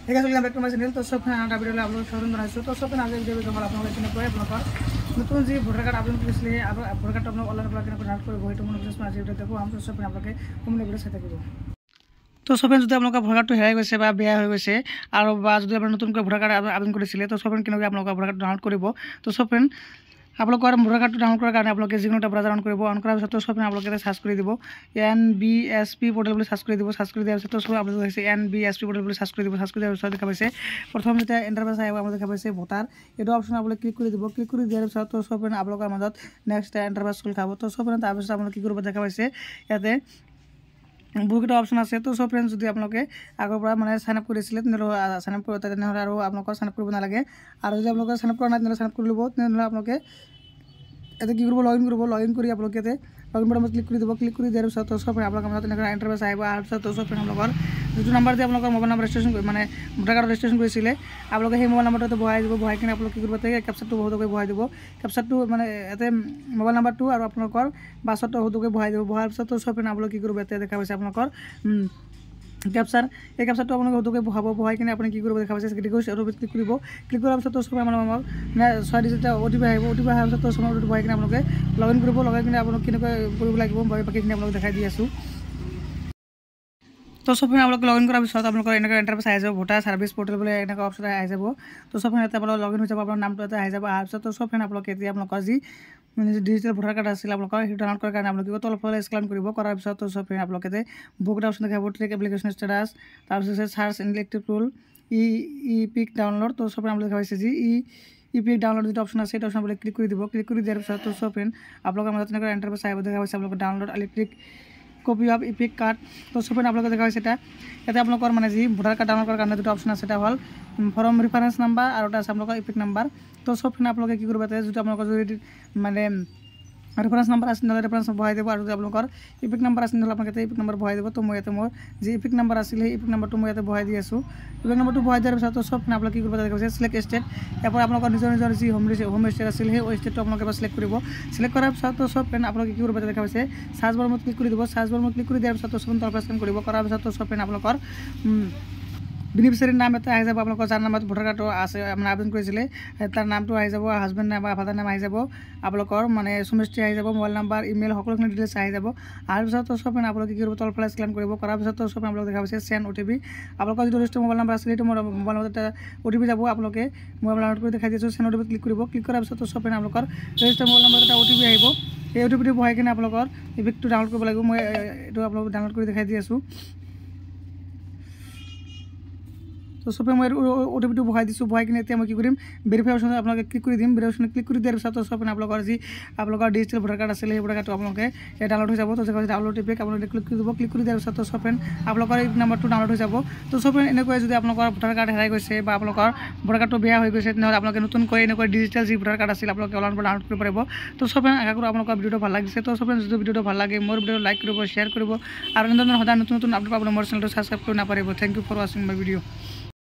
ঠিক আছে back to my channel. তো সব এটা ভিডিও আপনাদের স্বাগত জানাইছোঁ। তো সব আজি ভিডিও তোমাৰ আপোনালোকে চিনাকি আপোনালোকৰ নতুন যি ভোটাৰ কাৰ্ড আবেদন কৰিছিলে ভোটাৰ কাৰ্ডটো আপোনালোক অনলাইন পৰা কেনেকৈ ডাউনলোড কৰিব সেইটো মই বিশেষ আজি ভিডিঅ' দেখুৱাম। তো সব আপোনালোকে কমেণ্ট ভিডিঅ' চাই থাকিব। তো সবেন যদি আপোনালোকৰ ভোটাৰ কাৰ্ডটো হেৰাই গৈছে বা বেয়া হৈ গৈছে আৰু বা যদি আপোনাৰ নতুনকৈ ভোটাৰ কাৰ্ড আবেদন কৰিছিলে তো সবেন কেনেকৈ আপোনালোকৰ ভোটাৰ কাৰ্ড ডাউনলোড কৰিব। তো সবেন আপোনালোকৰ ভোটাৰ কাৰ্ডটো ডাউনলোড কৰাৰ কাৰণে আপোনালোকে যিকোনো এটা ব্ৰাউজাৰ অন কৰিব। অন কৰাৰ পিছত সবেন আপোনালোকে চাৰ্চ কৰি দিব NBSP পৰ্টেল বুলি চাৰ্চ কৰি দিব। চাৰ্চ কৰি দিয়াৰ পিছত সব আপোনালোকে হৈছে NBSP পৰ্টেল বুলি চাৰ্চ কৰি দিব। চাৰ্চ কৰি দিয়াৰ পিছত দেখা পাইছে প্ৰথম যেতিয়া ইণ্টাৰফেচ আহিব আপোনালোকে দেখা পাইছে ভোটাৰ এইটো অপশ্যন আপোনালোকে ক্লিক কৰি দিব। ক্লিক কৰি দিয়াৰ পিছত তো সবেন আপোনালোকৰ মাজত নেক্সট ইণ্টাৰফেচ খোল খাব। তো সবেন তাৰপিছত আপোনালোকে কি কৰিব দেখা পাইছে ইয়াতে বহুকেইটা অপশ্যন আছে। তো সব ফ্ৰেণ্ডছ যদি আপোনালোকে আগৰ পৰা মানে সাইন আপ কৰিছিলে তেনেহ'লে সাইন আপ কৰি তেনেহ'লে আৰু আপোনালোকৰ সাইন আপ কৰিব নালাগে। আৰু যদি আপোনালোকে সাইন আপ কৰা নাই তেনেহ'লে সাইন আপ কৰি ল'ব। তেনেহ'লে আপোনালোকে ইয়াতে কি কৰিব লগ ইন কৰিব। লগ ইন কৰি আপোনালোকে ইয়াতে লগ ইন বাটনত ক্লিক কৰি দিব। ক্লিক কৰি দিয়াৰ পিছত সব আপোনালোকৰ মাজত এনেকৈ ইণ্টাৰফেচ আহিব। অহাৰ পিছত সব আপোনালোকৰ যিটো নাম্বাৰ দিয়ে আপোনালোকৰ মোবাইল নাম্বাৰ ৰেজিষ্ট্ৰেশ্যন মানে ভোটাৰ কাৰ্ড ৰেজিষ্ট্ৰেশ্যন কৰিছিলে আপোনালোকে সেই মোবাইল নাম্বাৰটো বহাই দিব। বহাই কিনে আপোনালোকে কি কৰিব তাতে কেপচাৰটো সহজকৈ বহাই দিব। কেপচাৰটো মানে ইয়াতে মোবাইল নাম্বাৰটো আৰু আপোনালোকৰ পাছৱৰ্ডটো সহজকৈ বহাই দিব। বহাৰ পিছত সব আপোনালোকে কি কৰিব ইয়াতে দেখা পাইছে আপোনালোকৰ কেপচাৰ এই কেপচাৰটো আপোনালোকে সহজকৈ বহাব। বহাই কিনে আপুনি কি কৰিব দেখা পাইছে ৰিকুৱেষ্ট অটোপেত ক্লিক কৰিব। ক্লিক কৰাৰ পিছত সব আপোনালোকক 6 ডিজিট OTP আহিব। OTP অহাৰ পিছত সব OTP বহাই কিনে আপোনালোকে লগ ইন কৰিব। লগাই কিনে আপোনালোকে কেনেকৈ কৰিব লাগিব বাকীখিনি আপোনালোকে দেখাই দি আছোঁ। তো সব আপোনালোকে লগ ইন কৰাৰ পিছত আপোনালোকৰ এনেকৈ ইণ্টাৰফেচ আহি যাব। ভোটাৰ ছাৰ্ভিচ পৰ্টেল বুলি এনেকৈ অপশ্যন আহি যাব। তো সব ইয়াতে আপোনালোক লগ ইন হৈ যাব। আপোনাৰ নামটো ইয়াতে আহি যাব। অহাৰ পিছত তো সব আপোনালোকে এতিয়া আপোনালোকৰ যি ডিজিটেল ভোটাৰ কাৰ্ড আছিল আপোনালোকৰ সেইটো ডাউনলোড কৰাৰ কাৰণে আপোনালোকে তলফালে স্কেন কৰিব। কৰাৰ পিছত তো সব আপোনালোকে বহুকেইটা অপশ্যন দেখাব। ট্ৰেক এপ্লিকেশ্যন ষ্টেটাছ তাৰপিছত চাৰ্চ ইলেক্ট্ৰিক টুল ই পিক ডাউনলোড। তো সব আপোনালোকে দেখা পাইছে যি ই পিক ডাউনলোড যিটো অপশ্যন আছে সেইটো অপশ্যন আপোনালোকে ক্লিক কৰি দিব। ক্লিক কৰি দিয়াৰ পিছত তো সব আপোনালোকৰ মাজত তেনেকৈ ইণ্টাৰফেচ আহিব। দেখা পাইছে আপোনালোকে download electric copy of epic card. তো সব আপোনালোকে দেখা পাইছে ইয়াতে আপোনালোকৰ মানে যি ভোটাৰ কাৰ্ড ডাউনলোড কৰাৰ কাৰণে দুটা অপশ্যন আছে। এটা হ'ল ফৰ্ম ৰেফাৰেঞ্চ নাম্বাৰ আৰু এটা আছে আপোনালোকৰ ইপিক নাম্বাৰ। তো সব আপোনালোকে কি কৰিব যিটো আপোনালোকৰ যদি মানে ৰেফাৰেঞ্চ নাম্বাৰ আছে নহ'লে ৰেফাৰেঞ্চ বহাই দিব। আৰু যদি আপোনালোকৰ ইপিক নাম্বাৰ আছে নহ'লে আপোনালোকে ইপিক নাম্বাৰ বহাই দিব। তো মই ইয়াতে মোৰ যি ইপিক নাম্বাৰ আছিল সেই ইপিক নাম্বাৰটো মই ইয়াতে বহাই দি আছোঁ। ইপিক নাম্বাৰটো বহাই দিয়াৰ পিছত সব আপোনালোকে কি কৰিব দেখা পাইছে চিলেক্ট ষ্টেট। ইয়াৰ পৰা আপোনালোকৰ নিজৰ যি হোম ষ্টেট আছিল সেই ষ্টেটটো আপোনালোকে চিলেক্ট কৰিব। চিলেক্ট কৰাৰ পিছত সব আপোনালোকে কি কৰিব দেখা পাইছে চাৰ্চ বাৰ ক্লিক কৰি দিব। চাৰ্চ বাৰ ক্লিক কৰি দিয়াৰ পিছত সব তলফালে স্কেন কৰিব। কৰাৰ পিছত সব আপোনালোকৰ বেনিফিচিয়াৰীৰ নাম এটা আহি যাব। আপোনালোকৰ যাৰ নামত ভোটাৰ কাৰ্ডটো আছে মানে আবেদন কৰিছিলে তাৰ নামটো আহি যাব। হাজবেণ্ড নাম বা ফাদাৰ নাম আহি যাব। আপোনালোকৰ মানে সমষ্টি আহি যাব। মোবাইল নাম্বাৰ ইমেইল সকলোখিনি ডিটেইলছ আহি যাব। আৰু পিছত সব আপোনালোকে কি কৰিব তলফালে স্কেন কৰিব। কৰাৰ পিছত সব আপোনালোকে দেখা পাইছে চেণ্ড OTP। আপোনালোকৰ যিটো ৰেজিষ্টাৰ মোবাইল নাম্বাৰ আছিল সেইটো মোবাইল নাম্বাৰত এটা OTP যাব। আপোনালোকে মোবাইল নাম্বাৰটো কৰি দেখাই দিছোঁ। চেণ্ড OTP ক্লিক কৰিব। ক্লিক কৰাৰ পিছত সব আপোনালোকৰ ৰেজিষ্টাৰ মোবাইল নাম্বাৰত এটা OTP আহিব। এই OTPটো বহাই কিনে আপোনালোকৰ ইপিকটো ডাউনলোড কৰিব লাগিব। মই এইটো আপোনালোকক ডাউনলোড কৰি দেখাই দি আছোঁ। তো সবে মই OTPটো বহাই দিছোঁ। বহাই কিনে এতিয়া মই কি কৰিম ভেৰিফাই অপশ্যনত আপোনালোকে ক্লিক কৰি দিম। ভেৰিফাই ক্লিক কৰি দিয়াৰ পিছত সব আপোনালোকৰ যি আপোনালোকৰ ডিজিটেল ভোটাৰ কাৰ্ড আছিলে সেই ভোটাৰ কাৰ্ডটো আপোনালোকে ডাউনলোড হৈ যাব। তো ডাউনলোড ইপিক আপোনালোকে ক্লিক কৰি দিব। ক্লিক কৰি দিয়াৰ পিছত সব আপোনালোকৰ এই নাম্বাৰটো ডাউনলোড হৈ যাব। তো সব এনেকৈ যদি আপোনালোকৰ ভোটাৰ কাৰ্ড হেৰাই গৈছে বা আপোনালোকৰ ভোটাৰ কাৰ্ডটো বেয়া হৈ গৈছে তেনেহ'লে আপোনালোকে নতুনকৈ এনেকৈ ডিজিটেল যি ভোটাৰ কাৰ্ড আছিল আপোনালোকে অনলাইন পৰা ডাউনলোড কৰিব পাৰিব। তো সব আশা কৰোঁ আপোনালোকৰ ভিডিঅ'টো ভাল লাগিছে। তো সব যদি ভিডিঅ'টো ভাল লাগে মোৰ ভিডিঅ'টো লাইক কৰিব, শ্বেয়াৰ কৰিব আৰু এনেধৰণৰ সদায় নতুন আপডেট পাবলৈ মোৰ চেনেলটো ছাবস্ক্ৰাইব কৰি নাপাৰিব। থেংক ইউ ফৰ ৱাচিং মাই ভিডিঅ'।